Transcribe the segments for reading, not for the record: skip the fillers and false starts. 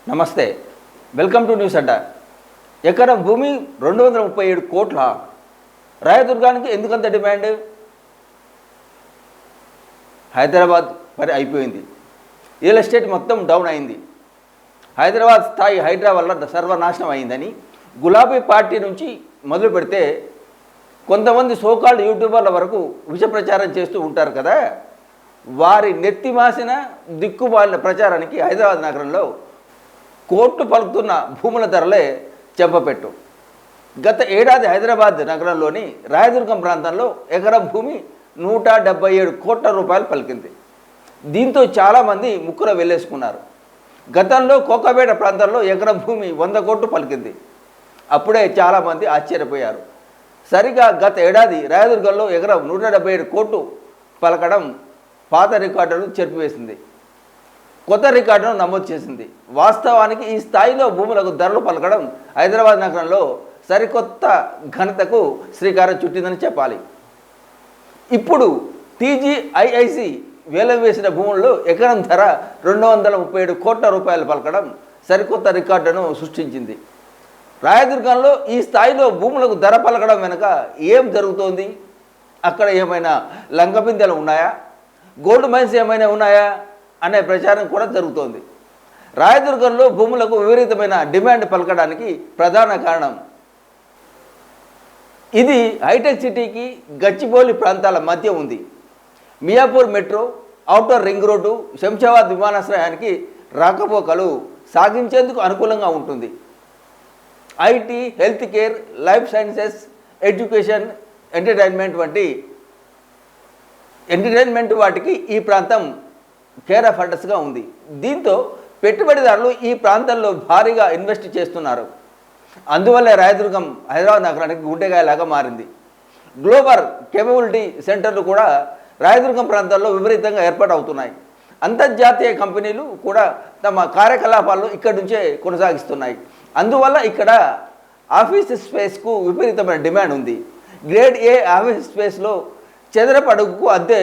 నమస్తే, welcome to news అడ్డా. ఎకరం భూమి 237 కోట్ల. రాయదుర్గానికి ఎందుకంత డిమాండ్? హైదరాబాద్ మరి అయిపోయింది. రియల్ ఎస్టేట్ మొత్తం డౌన్ అయింది. హైదరాబాద్ స్థాయి హైడ్రా వల్ల సర్వనాశనం అయిందని గులాబీ పార్టీ నుంచి మొదలు పెడితే కొంతమంది సోకాల్డ్ యూట్యూబర్ల వరకు విష ప్రచారం చేస్తూ ఉంటారు కదా. వారి నెత్తి మాసిన దిక్కుమాలిన ప్రచారానికి హైదరాబాద్ నగరంలో కోట్లు పలుకుతున్న భూముల ధరలే చెప్పపెట్టు. గత ఏడాది హైదరాబాద్ నగరంలోని రాయదుర్గం ప్రాంతంలో ఎకరం భూమి 177 కోట్ల రూపాయలు పలికింది. దీంతో చాలామంది ముక్కున వెళ్ళేసుకున్నారు. గతంలో కోకాపేట ప్రాంతంలో ఎకరం భూమి 100 కోట్లు పలికింది. అప్పుడే చాలామంది ఆశ్చర్యపోయారు. సరిగా గత ఏడాది రాయదుర్గంలో ఎకరం 177 కోట్లు పలకడం పాత రికార్డులను చెరిపివేసింది, కొత్త రికార్డును నమోదు చేసింది. వాస్తవానికి ఈ స్థాయిలో భూములకు ధరలు పలకడం హైదరాబాద్ నగరంలో సరికొత్త ఘనతకు శ్రీకారం చుట్టిందని చెప్పాలి. ఇప్పుడు టీజీఐఐసి వేలం వేసిన భూముల్లో ఎకరం ధర 237 కోట్ల రూపాయలు పలకడం సరికొత్త రికార్డును సృష్టించింది. రాయదుర్గంలో ఈ స్థాయిలో భూములకు ధర పలకడం వెనుక ఏం జరుగుతోంది? అక్కడ ఏమైనా లంకబిందెలు ఉన్నాయా, గోల్డ్ మైన్స్ ఏమైనా ఉన్నాయా అనే ప్రచారం కూడా జరుగుతోంది. రాయదుర్గంలో భూములకు విపరీతమైన డిమాండ్ పలకడానికి ప్రధాన కారణం ఇది హైటెక్ సిటీకి గచ్చిబౌలి ప్రాంతాల మధ్య ఉంది. Miyapur metro, outer ring road, Shamshabad విమానాశ్రయానికి రాకపోకలు సాగించేందుకు అనుకూలంగా ఉంటుంది. IT, health care, life sciences, education, entertainment వాటికి ఈ ప్రాంతం కేర్ ఆఫ్ అడ్రస్గా ఉంది. దీంతో పెట్టుబడిదారులు ఈ ప్రాంతంలో భారీగా ఇన్వెస్ట్ చేస్తున్నారు. అందువల్లే రాయదుర్గం హైదరాబాద్ నగరానికి గుండెకాయలాగా మారింది. గ్లోబల్ కేపబిలిటీ సెంటర్లు కూడా రాయదుర్గం ప్రాంతాల్లో విపరీతంగా ఏర్పాటు అవుతున్నాయి. అంతర్జాతీయ కంపెనీలు కూడా తమ కార్యకలాపాలను ఇక్కడి నుంచే కొనసాగిస్తున్నాయి. అందువల్ల ఇక్కడ ఆఫీస్ స్పేస్కు విపరీతమైన డిమాండ్ ఉంది. గ్రేడ్ ఏ ఆఫీస్ స్పేస్లో చదరపు అడుగుకు అద్దె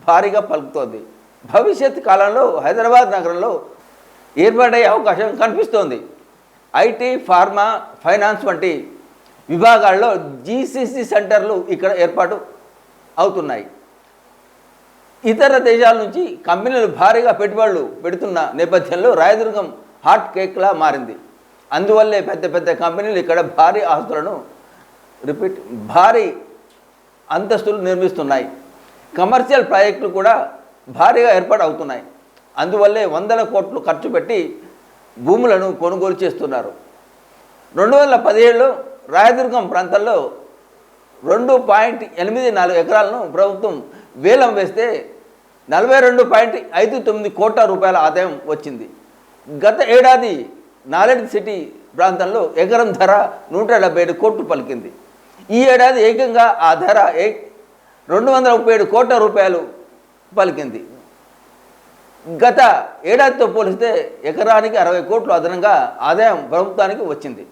భారీగా పలుకుతోంది. భవిష్యత్ కాలంలో హైదరాబాద్ నగరంలో ఏర్పాటయ్యే అవకాశం కనిపిస్తోంది. ఐటీ, ఫార్మా, ఫైనాన్స్ వంటి విభాగాల్లో జీసీసీ సెంటర్లు ఇక్కడ ఏర్పాటు అవుతున్నాయి. ఇతర దేశాల నుంచి కంపెనీలు భారీగా పెట్టుబడులు పెడుతున్న నేపథ్యంలో రాయదుర్గం హాట్ కేక్లా మారింది. అందువల్లే పెద్ద పెద్ద కంపెనీలు ఇక్కడ భారీ అంతస్తులు నిర్మిస్తున్నాయి. కమర్షియల్ ప్రాజెక్టులు కూడా భారీగా ఏర్పాటు అవుతున్నాయి. అందువల్లే వందల కోట్లు ఖర్చు పెట్టి భూములను కొనుగోలు చేస్తున్నారు. 2017లో రాయదుర్గం ప్రాంతంలో 2.84 ఎకరాలను ప్రభుత్వం వేలం వేస్తే 42.59 కోట్ల రూపాయల ఆదాయం వచ్చింది. గత ఏడాది నాలెడ్జ్ సిటీ ప్రాంతంలో ఎకరం ధర 177 కోట్లు పలికింది. ఈ ఏడాది ఏకంగా ఆ ధర 237 కోట్ల రూపాయలు పలికింది. గత ఏడాదితో పోలిస్తే ఎకరానికి 60 కోట్లు అదనంగా ఆదాయం ప్రభుత్వానికి వచ్చింది.